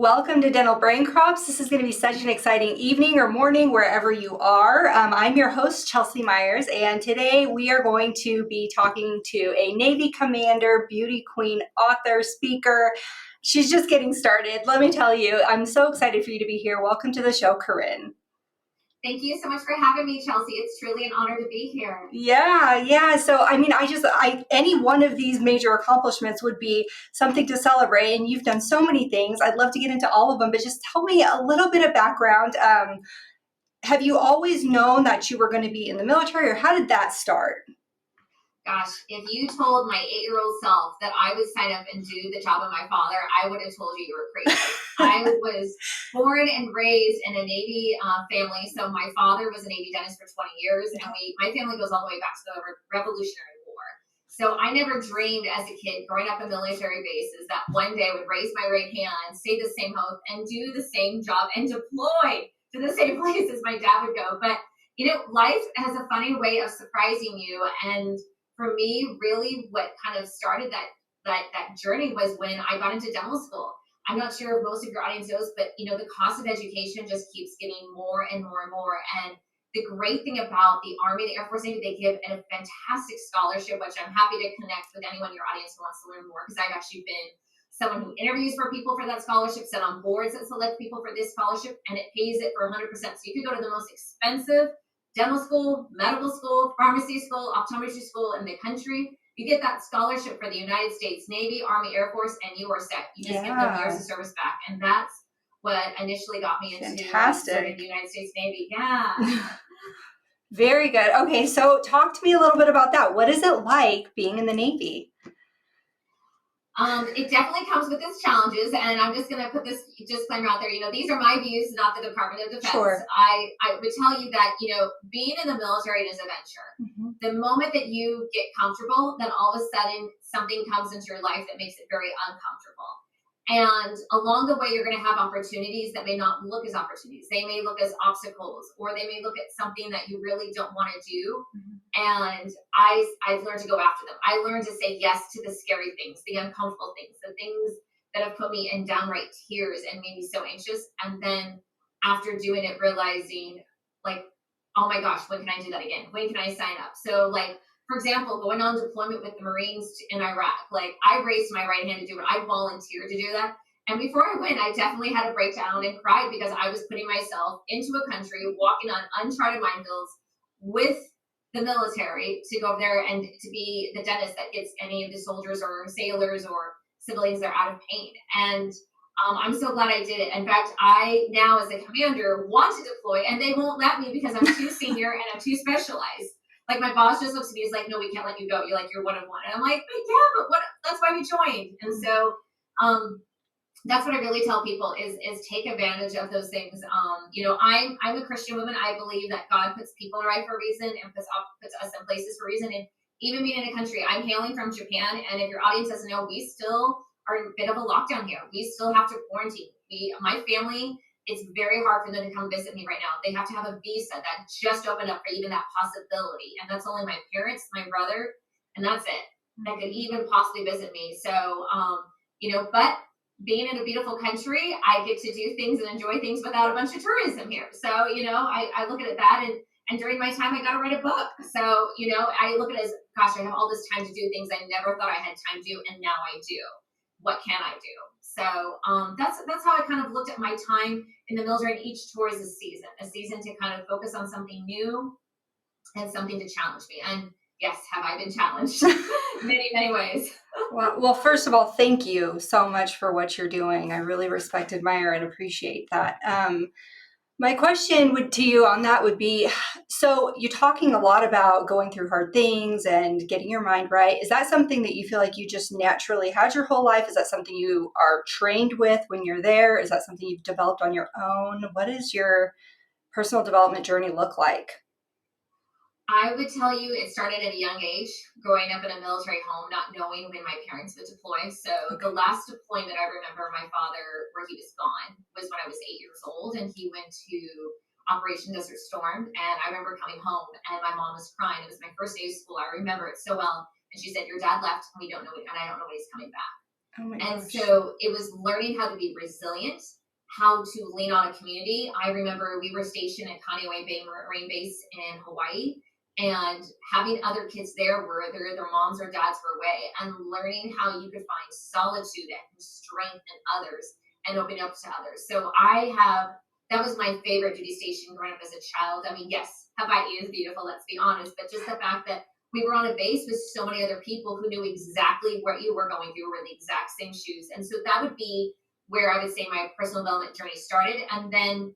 welcome to Dental Brain Crops. This is going to be such an exciting evening or morning wherever you are. I'm your host, Chelsea Myers, and today we are going to be talking to a Navy commander, beauty queen, author, speaker. She's just getting started. Let me tell you, I'm so excited for you to be here. Welcome to the show, Corinne. Thank you so much for having me, Chelsea. It's truly an honor to be here. Yeah. So, any one of these major accomplishments would be something to celebrate. And you've done so many things. I'd love to get into all of them, but just tell me a little bit of background. Have you always known that you were going to be in the military, or how did that start? Gosh, if you told my 8-year-old self that I would sign up and do the job of my father, I would have told you were crazy. I was born and raised in a Navy family. So my father was a Navy dentist for 20 years, and my family goes all the way back to the Revolutionary War. So I never dreamed as a kid growing up on military bases that one day I would raise my right hand, say the same oath, and do the same job and deploy to the same place as my dad would go. But, life has a funny way of surprising you. And for me, really what kind of started that journey was when I got into dental school. I'm not sure if most of your audience knows, but the cost of education just keeps getting more and more and more. And the great thing about the Army, the Air Force, Navy, they give a fantastic scholarship, which I'm happy to connect with anyone in your audience who wants to learn more, because I've actually been someone who interviews for people for that scholarship, sit on boards that select people for this scholarship, and it pays it for 100%. So you can go to the most expensive dental school, medical school, pharmacy school, optometry school in the country. You get that scholarship for the United States Navy, Army, Air Force, and you are set. You just get the years of service back. And that's what initially got me into serving the United States Navy. Yeah. Very good. Okay, so talk to me a little bit about that. What is it like being in the Navy? It definitely comes with its challenges, and I'm just going to put this disclaimer out there. These are my views, not the Department of Defense. Sure. I would tell you that, being in the military is a venture. Mm-hmm. The moment that you get comfortable, then all of a sudden something comes into your life that makes it very uncomfortable. And along the way, you're going to have opportunities that may not look as opportunities. They may look as obstacles, or they may look at something that you really don't want to do. Mm-hmm. And I've learned to go after them. I learned to say yes to the scary things, the uncomfortable things, the things that have put me in downright tears and made me so anxious. And then after doing it, realizing oh my gosh, when can I do that again? When can I sign up? So for example, going on deployment with the Marines in Iraq, I raised my right hand to do it. I volunteered to do that. And before I went, I definitely had a breakdown and cried because I was putting myself into a country, walking on uncharted minefields with the military to go over there and to be the dentist that gets any of the soldiers or sailors or civilians that are out of pain. And I'm so glad I did it. In fact, I now as a commander want to deploy, and they won't let me because I'm too senior and I'm too specialized. My boss just looks at me, he's like, no, we can't let you go. You're one of one. And I'm like, yeah, but what? That's why we joined. And so that's what I really tell people is take advantage of those things. I'm a Christian woman. I believe that God puts people in right for a reason and puts us in places for a reason. And even being in a country, I'm hailing from Japan. And if your audience doesn't know, we still are in a bit of a lockdown here. We still have to quarantine. My family, it's very hard for them to come visit me right now. They have to have a visa that just opened up for even that possibility. And that's only my parents, my brother, and that's it, that could even possibly visit me. So, but being in a beautiful country, I get to do things and enjoy things without a bunch of tourism here. So, I look at it that, and during my time, I got to write a book. So, I look at it as, gosh, I have all this time to do things I never thought I had time to do, and now I do. What can I do? So that's how I kind of looked at my time in the military, and each tour is a season to kind of focus on something new and something to challenge me. And yes, have I been challenged? Many, many ways. Well, first of all, thank you so much for what you're doing. I really respect, admire, and appreciate that. My question to you on that would be, so you're talking a lot about going through hard things and getting your mind right. Is that something that you feel like you just naturally had your whole life? Is that something you are trained with when you're there? Is that something you've developed on your own? What does your personal development journey look like? I would tell you it started at a young age, growing up in a military home, not knowing when my parents would deploy. So the last deployment I remember my father, where he was gone, was when I was 8 years old, and he went to Operation Desert Storm. And I remember coming home and my mom was crying. It was my first day of school. I remember it so well. And she said, your dad left and I don't know when he's coming back. Oh my And gosh. so it was learning how to be resilient, how to lean on a community. I remember we were stationed at Kaneohe Bay Marine Base in Hawaii, and having other kids there where their moms or dads were away, and learning how you could find solitude and strength in others and open up to others. So that was my favorite duty station growing up as a child. I mean, yes, Hawaii is beautiful, let's be honest, but just the fact that we were on a base with so many other people who knew exactly what you were going through, were the exact same shoes. And so that would be where I would say my personal development journey started. And then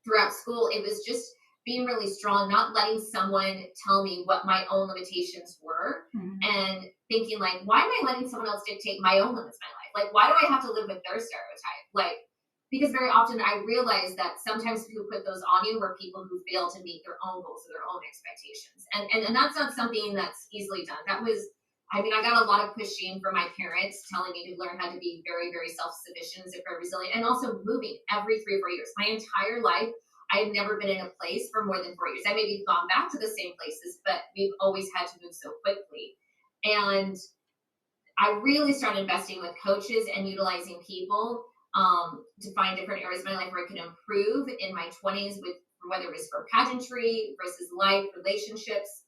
throughout school, it was just being really strong, not letting someone tell me what my own limitations were, and thinking like, why am I letting someone else dictate my own limits in my life? Like, why do I have to live with their stereotype? Like, because very often I realize that sometimes people put those on you were people who fail to meet their own goals or their own expectations. And that's not something that's easily done. That was, I mean, I got a lot of pushing from my parents telling me to learn how to be very, very self-sufficient and very resilient, and also moving every 3 or 4 years. My entire life, I had never been in a place for more than 4 years. I maybe gone back to the same places, but we've always had to move so quickly. And I really started investing with coaches and utilizing people to find different areas of my life where I could improve in my 20s, with whether it was for pageantry versus life, relationships.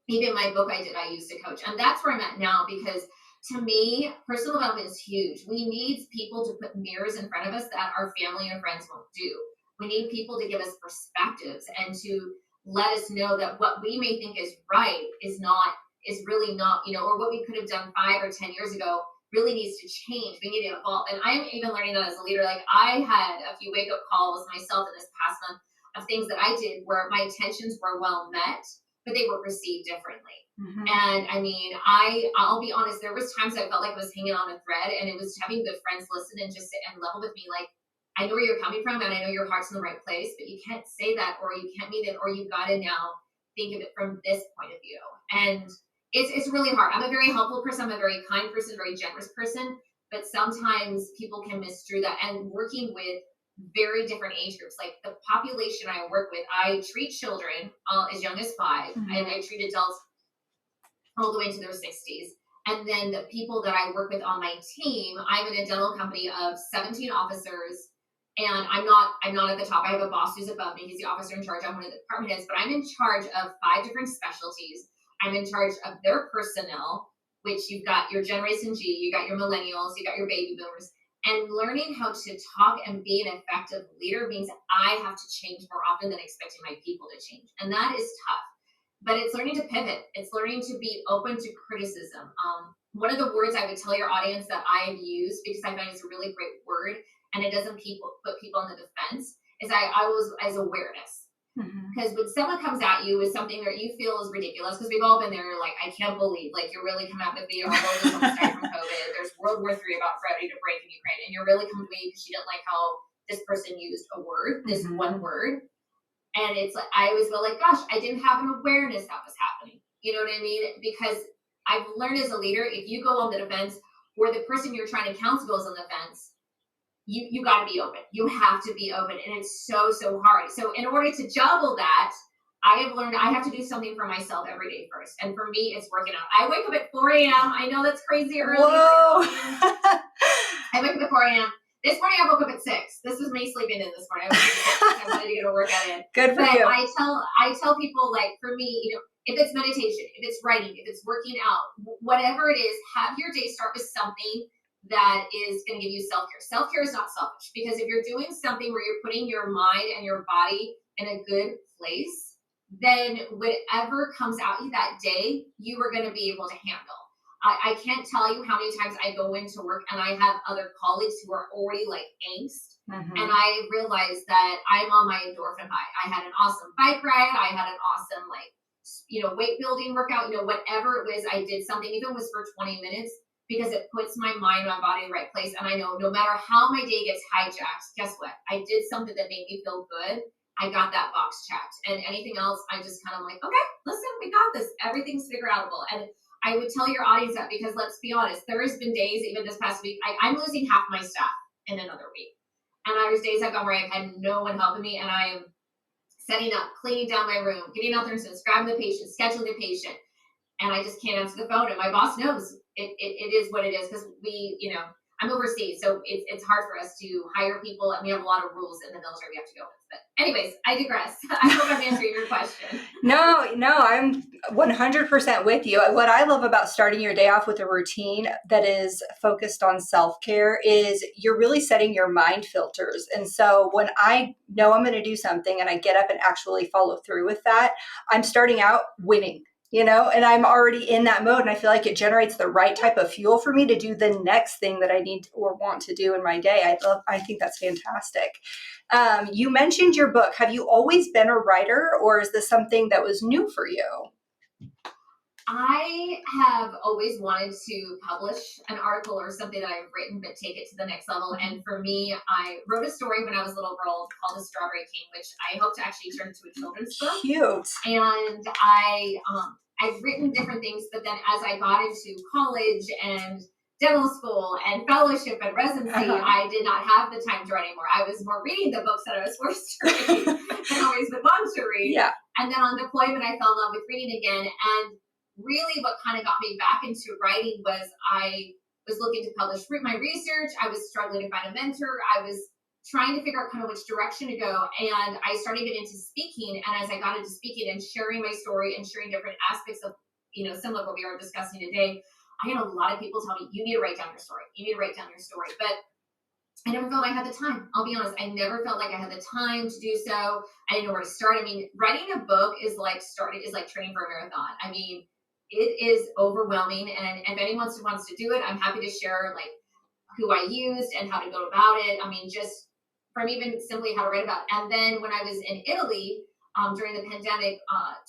Even my book I used to coach. And that's where I'm at now, because to me, personal development is huge. We need people to put mirrors in front of us that our family and friends won't do. We need people to give us perspectives and to let us know that what we may think is right is really not, or what we could have done 5 or 10 years ago really needs to change. We need to evolve. And I'm even learning that as a leader. Like, I had a few wake up calls myself in this past month of things that I did where my intentions were well met, but they were perceived differently. And I mean, I'll be honest, there was times I felt like I was hanging on a thread, and it was having good friends listen and just sit and level with me. Like, I know where you're coming from, and I know your heart's in the right place, but you can't say that, or you can't mean it, or you got to now think of it from this point of view. And it's really hard. I'm a very helpful person. I'm a very kind person, very generous person, but sometimes people can misconstrue that. And working with very different age groups, like the population I work with, I treat children as young as 5, and I treat adults all the way into their 60s. And then the people that I work with on my team, I'm in a dental company of 17 officers, and I'm not at the top. I have a boss who's above me. He's the officer in charge. I'm one of the department heads, but I'm in charge of 5 different specialties. I'm in charge of their personnel, which you've got your Generation G, you got your millennials, you got your baby boomers. And learning how to talk and be an effective leader means I have to change more often than expecting my people to change. And that is tough. But it's learning to pivot. It's learning to be open to criticism. One of the words I would tell your audience that I have used, because I find it's a really great word, and it doesn't put people on the defense, is I was as awareness. Because when someone comes at you with something that you feel is ridiculous, because we've all been there, like, I can't believe, like, you're really coming at me, or although there's almost died from COVID, there's World War III about ready to break in Ukraine, and you're really coming to me because you didn't like how this person used a word, this one word. And it's like, I always go like, gosh, I didn't have an awareness that was happening. You know what I mean? Because I've learned as a leader, if you go on the defense, or the person you're trying to counsel goes on the fence, you got to be open. You have to be open. And it's so, so hard. So in order to juggle that, I have learned I have to do something for myself every day first. And for me, it's working out. I wake up at 4 a.m. I know that's crazy early. Whoa. I wake up at 4 a.m. This morning I woke up at 6. This was me sleeping in this morning. I wanted to get a workout in. Good for you. I tell people, like, for me, if it's meditation, if it's writing, if it's working out, whatever it is, have your day start with something that is going to give you self-care. Self-care is not selfish, because if you're doing something where you're putting your mind and your body in a good place, then whatever comes at you that day, you are going to be able to handle. I can't tell you how many times I go into work and I have other colleagues who are already like angst. And I realized that I'm on my endorphin high. I had an awesome bike ride. I had an awesome, weight building workout, whatever it was, I did something, even if it was for 20 minutes, because it puts my mind, my body in the right place. And I know no matter how my day gets hijacked, guess what? I did something that made me feel good. I got that box checked. And anything else, I just kind of like, okay, listen, we got this. Everything's figure outable. And I would tell your audience that, because let's be honest, there has been days, even this past week, I'm losing half my staff in another week. And there's days I've gone where I've had no one helping me, and I am setting up, cleaning down my room, getting out there and grabbing the patient, scheduling the patient, and I just can't answer the phone. And my boss knows it is what it is, because I'm overseas, so it's hard for us to hire people, and we have a lot of rules in the military we have to go with. But anyways, I digress. I hope I'm answering your question. No, I'm 100% with you. What I love about starting your day off with a routine that is focused on self-care is you're really setting your mind filters. And so when I know I'm going to do something and I get up and actually follow through with that, I'm starting out winning. And I'm already in that mode, and I feel like it generates the right type of fuel for me to do the next thing that I need or want to do in my day. I think that's fantastic. You mentioned your book. Have you always been a writer, or is this something that was new for you? I have always wanted to publish an article or something that I've written, but take it to the next level. And for me, I wrote a story when I was a little girl called The Strawberry King, which I hope to actually turn into a children's book. Cute. And I've written different things, but then as I got into college and dental school and fellowship and residency, I did not have the time to write anymore. I was more reading the books that I was forced to read and always would want to read. Yeah. And then on deployment, I fell in love with reading again. And really what kind of got me back into writing was I was looking to publish my research. I was struggling to find a mentor. I was trying to figure out kind of which direction to go. And I started getting into speaking. And as I got into speaking and sharing my story and sharing different aspects of, similar to what we were discussing today, I had a lot of people tell me, you need to write down your story. You need to write down your story. But I never felt I had the time. I'll be honest. I never felt like I had the time to do so. I didn't know where to start. I mean, writing a book is like training for a marathon. I mean, it is overwhelming. And if anyone wants to do it, I'm happy to share like who I used and how to go about it. I mean, just from even simply how to write about it. And then when I was in Italy during the pandemic,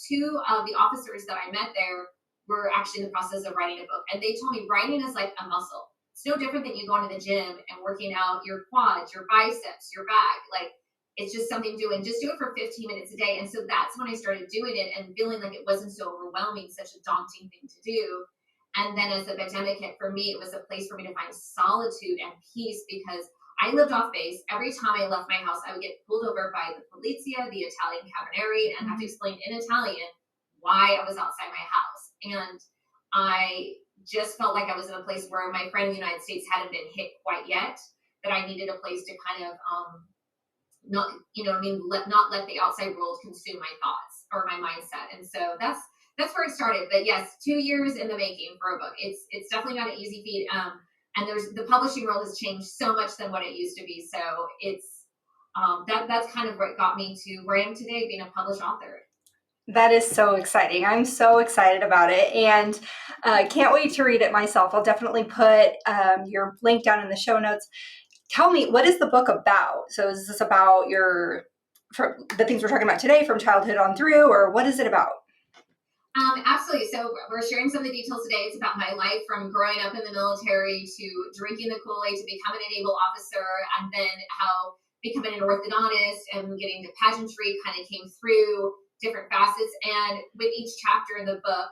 two of the officers that I met there were actually in the process of writing a book. And they told me writing is like a muscle. It's no different than you going to the gym and working out your quads, your biceps, your back. Like, it's just something doing. Just do it for 15 minutes a day. And so that's when I started doing it and feeling like it wasn't so overwhelming, such a daunting thing to do. And then as the pandemic hit, for me, it was a place for me to find solitude and peace, because I lived off base. Every time I left my house, I would get pulled over by the polizia, the Italian carabinieri, and have to explain in Italian why I was outside my house. And I just felt like I was in a place where my friend in the United States hadn't been hit quite yet, that I needed a place to kind of not let the outside world consume my thoughts or my mindset. And so that's where it started. But yes, 2 years in the making for a book. It's definitely not an easy feat. And the publishing world has changed so much than what it used to be. So it's that's kind of what got me to where I am today, being a published author. That is so exciting. I'm so excited about it, and can't wait to read it myself. I'll definitely put your link down in the show notes. Tell me, what is the book about? So is this about the things we're talking about today from childhood on through, or what is it about? Absolutely. So we're sharing some of the details today. It's about my life from growing up in the military to drinking the Kool-Aid to becoming a naval officer, and then how becoming an orthodontist and getting to pageantry kind of came through different facets. And with each chapter in the book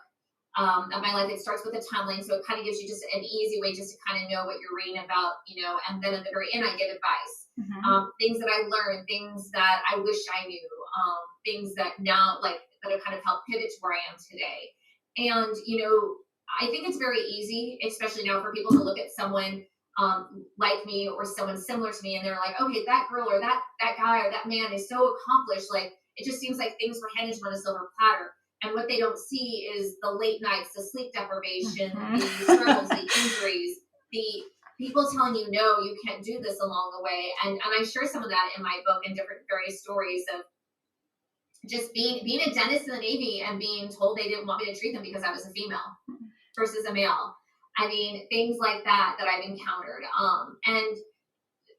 of my life, it starts with a timeline. So it kind of gives you just an easy way just to kind of know what you're reading about, and then at the very end, I give advice. Things that I learned, things that I wish I knew, things that now that have kind of helped pivot to where I am today. And, I think it's very easy, especially now, for people to look at someone like me or someone similar to me, and they're like, okay, that girl or that guy or that man is so accomplished. Like, it just seems like things were handed to them on a silver platter. And what they don't see is the late nights, the sleep deprivation, the struggles, the injuries, the people telling you, no, you can't do this along the way. And I share some of that in my book and different various stories of just being a dentist in the Navy and being told they didn't want me to treat them because I was a female versus a male. I mean, things like that I've encountered. And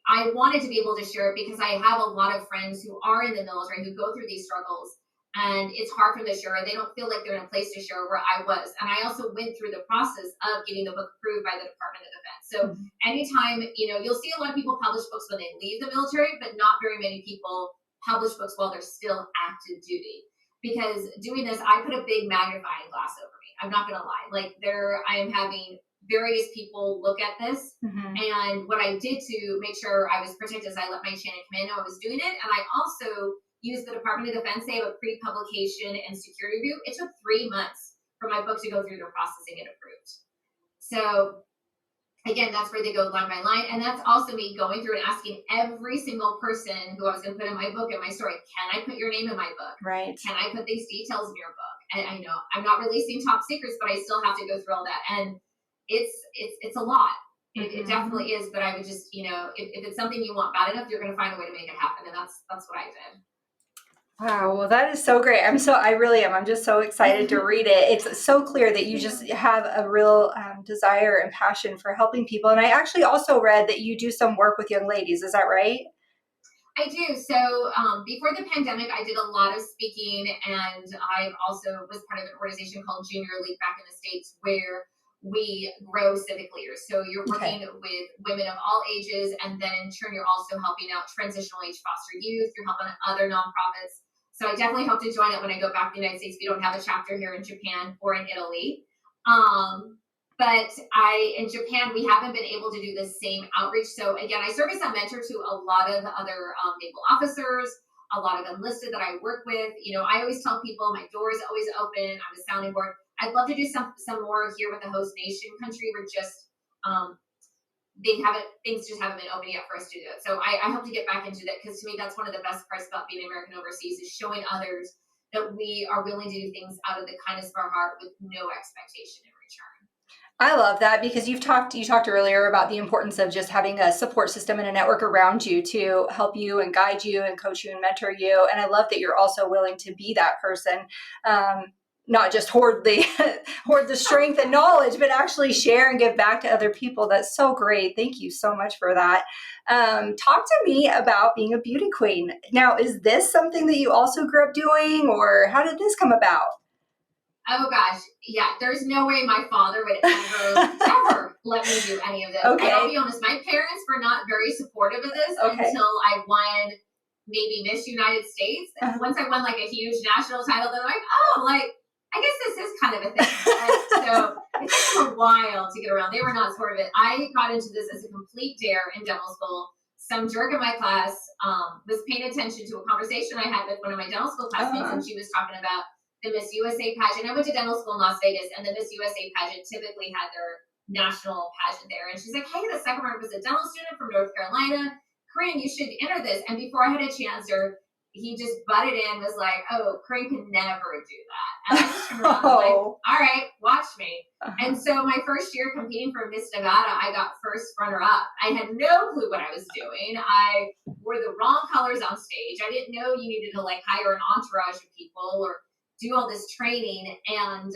I wanted to be able to share it because I have a lot of friends who are in the military who go through these struggles, and it's hard for them to share. They don't feel like they're in a place to share where I was. And I also went through the process of getting the book approved by the Department of Defense. So anytime, you'll see a lot of people publish books when they leave the military, but not very many people publish books while they're still active duty. Because doing this, I put a big magnifying glass over me. I'm not going to lie. I am having various people look at this. And what I did to make sure I was protected is I let my chain of command know I was doing it. And I also used the Department of Defense. They have a pre-publication and security review. It took 3 months for my book to go through their process and get approved. So again, that's where they go line by line. And that's also me going through and asking every single person who I was going to put in my book and my story, can I put your name in my book? Right. Can I put these details in your book? And I know I'm not releasing top secrets, but I still have to go through all that. And it's a lot. It definitely is. But I would just, if it's something you want bad enough, you're going to find a way to make it happen. And that's what I did. Wow, well, that is so great. I really am. I'm just so excited to read it. It's so clear that you just have a real desire and passion for helping people. And I actually also read that you do some work with young ladies. Is that right? I do. So before the pandemic, I did a lot of speaking, and I also was part of an organization called Junior League back in the States, where we grow civic leaders. So you're working with women of all ages, and then in turn, you're also helping out transitional age foster youth. You're helping other nonprofits. So I definitely hope to join it when I go back to the United States. We don't have a chapter here in Japan or in Italy. But in Japan, we haven't been able to do the same outreach. So again, I serve as a mentor to a lot of other naval officers, a lot of enlisted that I work with. I always tell people my door is always open. I'm a sounding board. I'd love to do some more here with the host nation country. We're just, things just haven't been open yet for us to do it. So I hope to get back into that, because to me, that's one of the best parts about being American overseas, is showing others that we are willing to do things out of the kindness of our heart with no expectation in return. I love that, because you talked earlier about the importance of just having a support system and a network around you to help you and guide you and coach you and mentor you. And I love that you're also willing to be that person, not just hoard the strength and knowledge, but actually share and give back to other people. That's so great. Thank you so much for that. Talk to me about being a beauty queen. Now, is this something that you also grew up doing, or how did this come about? Oh gosh, yeah. There's no way my father would ever let me do any of this. Okay. And I'll be honest, my parents were not very supportive of this until I won maybe Miss United States. Once I won like a huge national title, they're like, oh, like, I guess this is kind of a thing. So it took them a while to get around. They were not supportive of it. I got into this as a complete dare in dental school. Some jerk in my class was paying attention to a conversation I had with one of my dental school classmates, and she was talking about the Miss USA pageant. I went to dental school in Las Vegas, and the Miss USA pageant typically had their national pageant there. And she's like, hey, the second runner was a dental student from North Carolina. Corinne, you should enter this. And before I had a chance, he just butted in, was like, oh, Corinne can never do that. And I just turned around and was like, all right, watch me. And so my first year competing for Miss Nevada, I got first runner up. I had no clue what I was doing. I wore the wrong colors on stage. I didn't know you needed to like hire an entourage of people or do all this training. And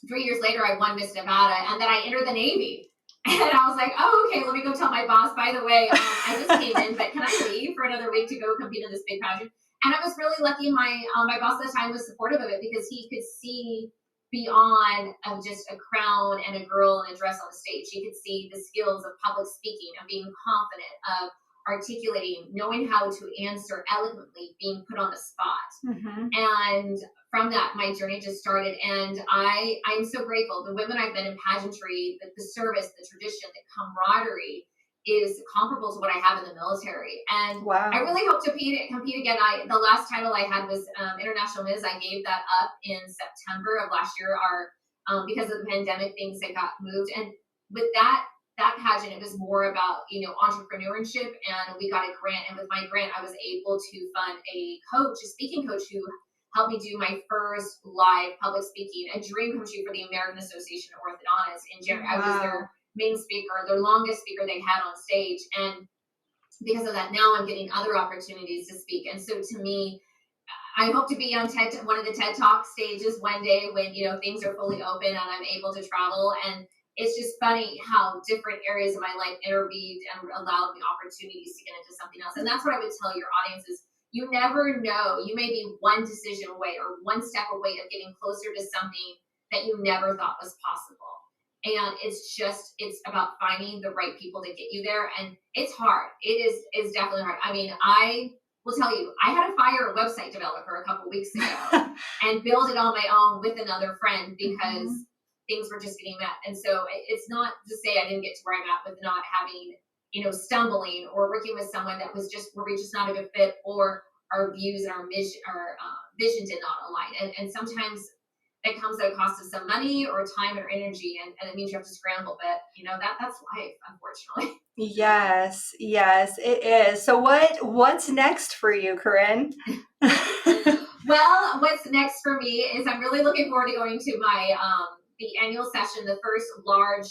3 years later, I won Miss Nevada, and then I entered the Navy. And I was like, oh, okay, let me go tell my boss, by the way, I just came in, but can I leave for another week to go compete in this big pageant? And I was really lucky. My boss at the time was supportive of it, because he could see beyond just a crown and a girl in a dress on the stage. He could see the skills of public speaking, of being confident, of articulating, knowing how to answer eloquently, being put on the spot. And from that, my journey just started. And I'm so grateful. The women I've met in pageantry, the service, the tradition, the camaraderie is comparable to what I have in the military. And I really hope to compete again. The last title I had was International Ms. I gave that up in September of last year. Because of the pandemic, things that got moved. And with that pageant, it was more about, entrepreneurship, and we got a grant. And with my grant, I was able to fund a speaking coach who helped me do my first live public speaking, a dream come true for the American Association of Orthodontists in January. I was their main speaker, their longest speaker they had on stage. And because of that, now I'm getting other opportunities to speak. And so to me, I hope to be on one of the TED Talk stages one day when, things are fully open and I'm able to travel. And it's just funny how different areas of my life interweaved and allowed me opportunities to get into something else. And that's what I would tell your audience is, you never know. You may be one decision away or one step away of getting closer to something that you never thought was possible. And it's about finding the right people to get you there. And it's hard. It's definitely hard. I mean, I will tell you, I had to fire a website developer a couple weeks ago and build it on my own with another friend, because things were just getting met. And so it's not to say I didn't get to where I'm at with not having, stumbling or working with someone that was were we just not a good fit, or our views and our vision did not align. And sometimes that comes at a cost of some money or time or energy, and it means you have to scramble. But that's life, unfortunately. Yes, yes, it is. So what's next for you, Corinne? Well, what's next for me is I'm really looking forward to going to my the annual session, the first large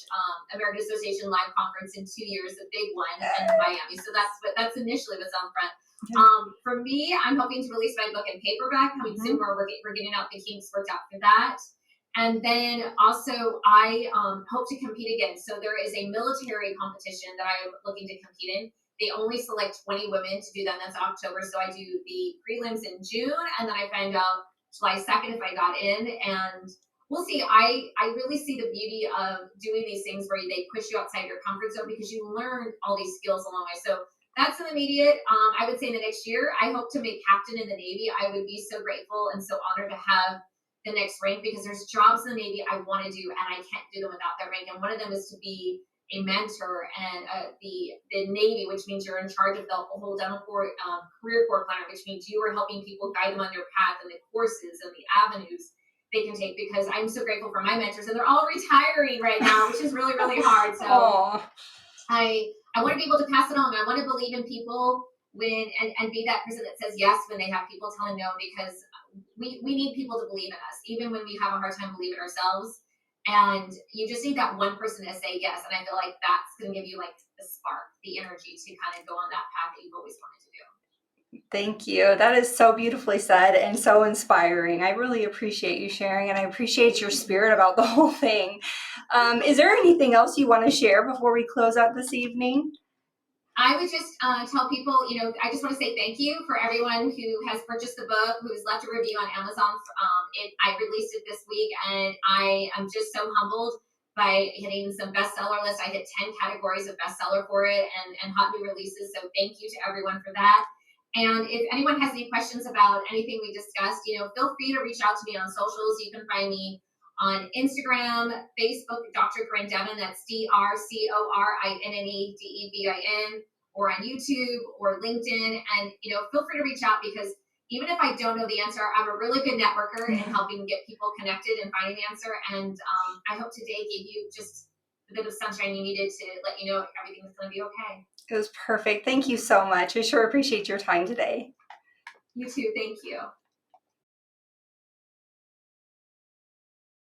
American Association Live conference in 2 years, the big one in Miami. So that's initially what's on front. For me, I'm hoping to release my book in paperback coming soon. We're getting out the kinks worked out for that. And then also I hope to compete again. So there is a military competition that I'm looking to compete in. They only select 20 women to do that. That's October. So I do the prelims in June, and then I find out July 2nd if I got in. And we'll see. I really see the beauty of doing these things where they push you outside your comfort zone, because you learn all these skills along the way. So that's an immediate. I would say in the next year, I hope to make captain in the Navy. I would be so grateful and so honored to have the next rank, because there's jobs in the Navy I want to do, and I can't do them without that rank. And one of them is to be a mentor, and the Navy, which means you're in charge of the whole dental career core planner, which means you are helping people, guide them on their path and the courses and the avenues they can take. Because I'm so grateful for my mentors, and they're all retiring right now, which is really, really hard. So I want to be able to pass it on. I want to believe in people and be that person that says yes when they have people telling no, because we need people to believe in us, even when we have a hard time believing ourselves. And you just need that one person to say yes. And I feel like that's going to give you like the spark, the energy to kind of go on that path that you've always wanted to do. Thank you. That is so beautifully said and so inspiring. I really appreciate you sharing, and I appreciate your spirit about the whole thing. Is there anything else you want to share before we close out this evening? I would just tell people, I just want to say thank you for everyone who has purchased the book, who's left a review on Amazon. I released it this week, and I am just so humbled by hitting some bestseller lists. I hit 10 categories of bestseller for it, and hot new releases. So thank you to everyone for that. And if anyone has any questions about anything we discussed, feel free to reach out to me on socials. You can find me on Instagram, Facebook, Dr. Corinne Devin, that's DrCorinnedevin, or on YouTube or LinkedIn. And, feel free to reach out, because even if I don't know the answer, I'm a really good networker in helping get people connected and finding the answer. And I hope today gave you just a bit of sunshine you needed to let you know everything's going to be okay. It was perfect. Thank you so much. I sure appreciate your time today. You too. Thank you.